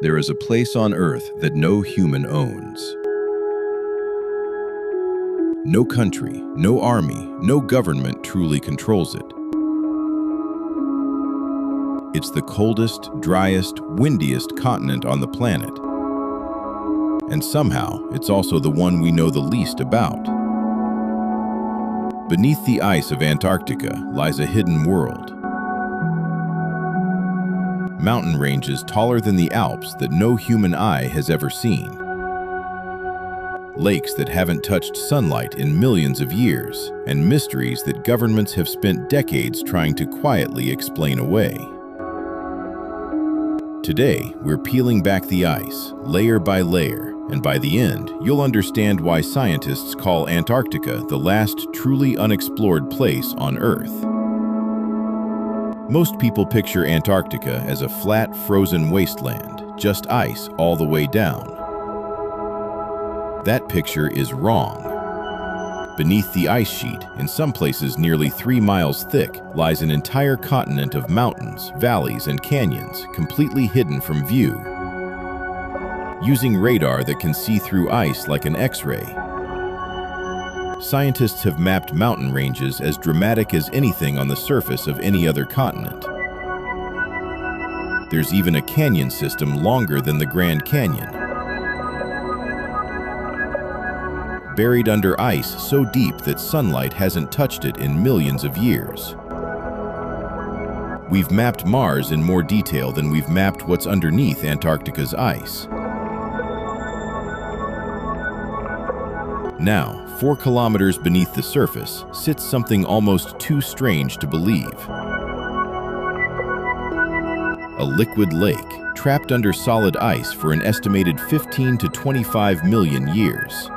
There is a place on Earth that no human owns. No country, no army, no government truly controls it. It's the coldest, driest, windiest continent on the planet. And somehow, it's also the one we know the least about. Beneath the ice of Antarctica lies a hidden world. Mountain ranges taller than the Alps that no human eye has ever seen. Lakes that haven't touched sunlight in millions of years, and mysteries that governments have spent decades trying to quietly explain away. Today, we're peeling back the ice, layer by layer, and by the end, you'll understand why scientists call Antarctica the last truly unexplored place on Earth. Most people picture Antarctica as a flat, frozen wasteland, just ice all the way down. That picture is wrong. Beneath the ice sheet, in some places nearly 3 miles thick, lies an entire continent of mountains, valleys, and canyons, completely hidden from view. Using radar that can see through ice like an X-ray, scientists have mapped mountain ranges as dramatic as anything on the surface of any other continent. There's even a canyon system longer than the Grand Canyon, buried under ice so deep that sunlight hasn't touched it in millions of years. We've mapped Mars in more detail than we've mapped what's underneath Antarctica's ice. Now, 4 kilometers beneath the surface, sits something almost too strange to believe. A liquid lake, trapped under solid ice for an estimated 15 to 25 million years.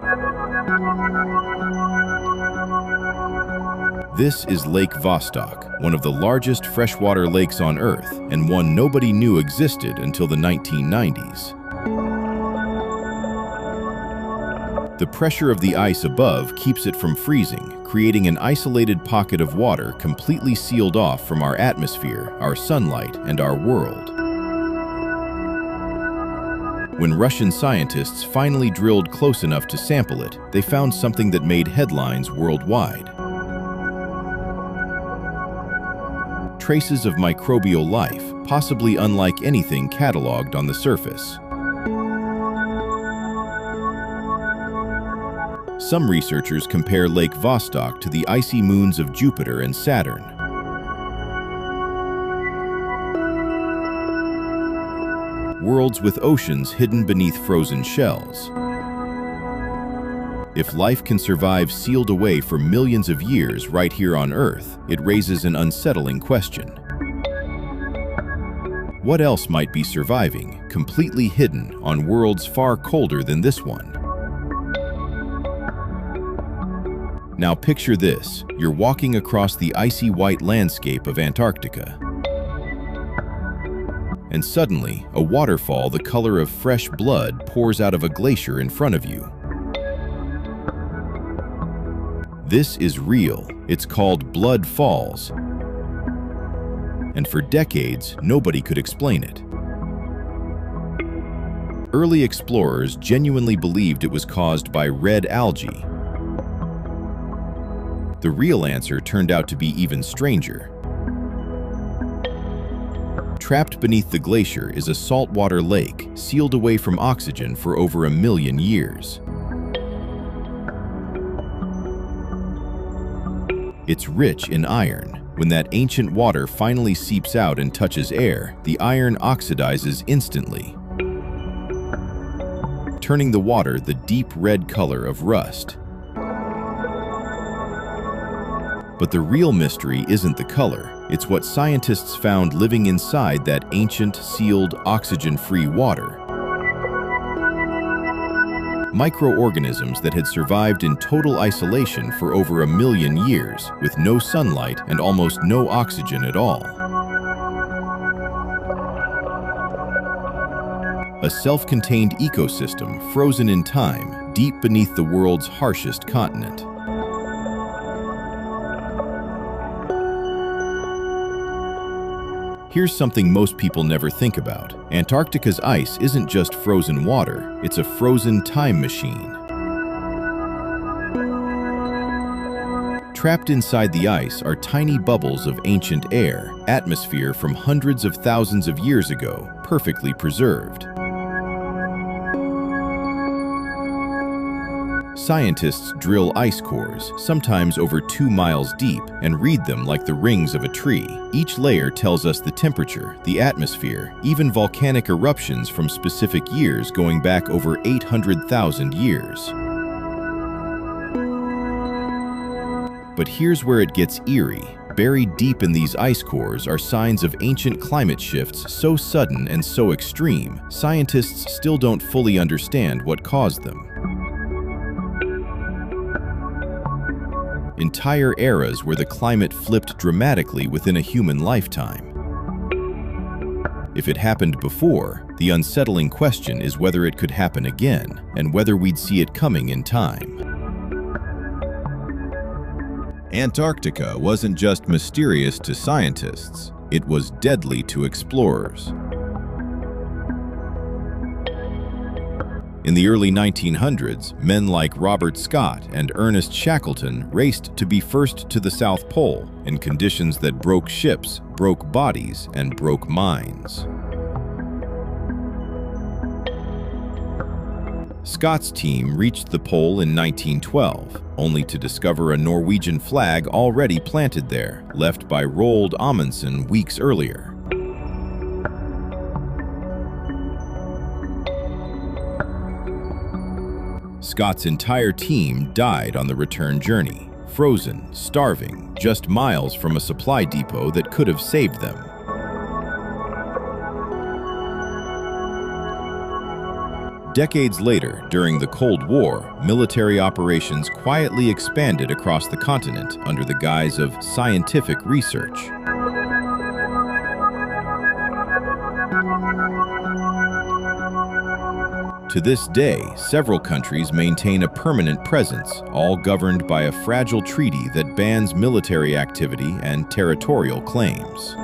This is Lake Vostok, one of the largest freshwater lakes on Earth, and one nobody knew existed until the 1990s. The pressure of the ice above keeps it from freezing, creating an isolated pocket of water completely sealed off from our atmosphere, our sunlight, and our world. When Russian scientists finally drilled close enough to sample it, they found something that made headlines worldwide. Traces of microbial life, possibly unlike anything cataloged on the surface. Some researchers compare Lake Vostok to the icy moons of Jupiter and Saturn. Worlds with oceans hidden beneath frozen shells. If life can survive sealed away for millions of years right here on Earth, it raises an unsettling question. What else might be surviving, completely hidden, on worlds far colder than this one? Now picture this, you're walking across the icy white landscape of Antarctica. And suddenly, a waterfall the color of fresh blood pours out of a glacier in front of you. This is real. It's called Blood Falls. And for decades, nobody could explain it. Early explorers genuinely believed it was caused by red algae. The real answer turned out to be even stranger. Trapped beneath the glacier is a saltwater lake, sealed away from oxygen for over 1 million years. It's rich in iron. When that ancient water finally seeps out and touches air, the iron oxidizes instantly, turning the water the deep red color of rust. But the real mystery isn't the color, it's what scientists found living inside that ancient, sealed, oxygen-free water. Microorganisms that had survived in total isolation for over 1 million years, with no sunlight and almost no oxygen at all. A self-contained ecosystem frozen in time, deep beneath the world's harshest continent. Here's something most people never think about. Antarctica's ice isn't just frozen water, it's a frozen time machine. Trapped inside the ice are tiny bubbles of ancient air, atmosphere from hundreds of thousands of years ago, perfectly preserved. Scientists drill ice cores, sometimes over 2 miles deep, and read them like the rings of a tree. Each layer tells us the temperature, the atmosphere, even volcanic eruptions from specific years going back over 800,000 years. But here's where it gets eerie. Buried deep in these ice cores are signs of ancient climate shifts so sudden and so extreme, scientists still don't fully understand what caused them. Entire eras where the climate flipped dramatically within a human lifetime. If it happened before, the unsettling question is whether it could happen again, and whether we'd see it coming in time. Antarctica wasn't just mysterious to scientists, it was deadly to explorers. In the early 1900s, men like Robert Scott and Ernest Shackleton raced to be first to the South Pole in conditions that broke ships, broke bodies, and broke minds. Scott's team reached the pole in 1912, only to discover a Norwegian flag already planted there, left by Roald Amundsen weeks earlier. Scott's entire team died on the return journey, frozen, starving, just miles from a supply depot that could have saved them. Decades later, during the Cold War, military operations quietly expanded across the continent under the guise of scientific research. To this day, several countries maintain a permanent presence, all governed by a fragile treaty that bans military activity and territorial claims.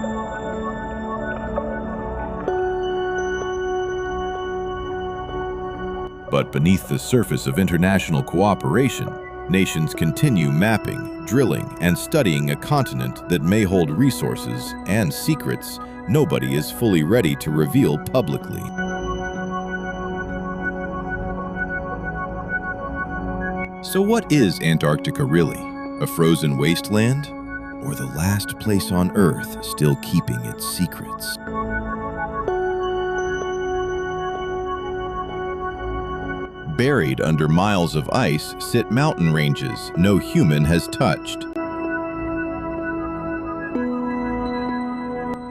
But beneath the surface of international cooperation, nations continue mapping, drilling, and studying a continent that may hold resources and secrets nobody is fully ready to reveal publicly. So what is Antarctica really? A frozen wasteland? Or the last place on Earth still keeping its secrets? Buried under miles of ice sit mountain ranges no human has touched.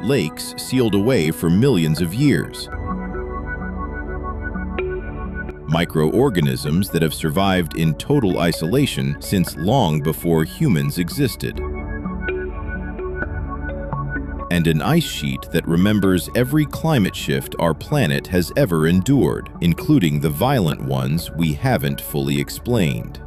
Lakes sealed away for millions of years. Microorganisms that have survived in total isolation since long before humans existed. And an ice sheet that remembers every climate shift our planet has ever endured, including the violent ones we haven't fully explained.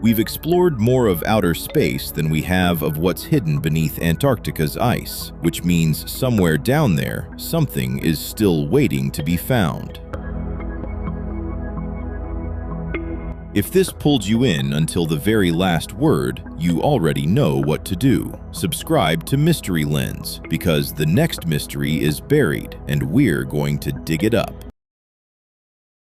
We've explored more of outer space than we have of what's hidden beneath Antarctica's ice, which means somewhere down there, something is still waiting to be found. If this pulled you in until the very last word, you already know what to do. Subscribe to Mystery Lens, because the next mystery is buried, and we're going to dig it up.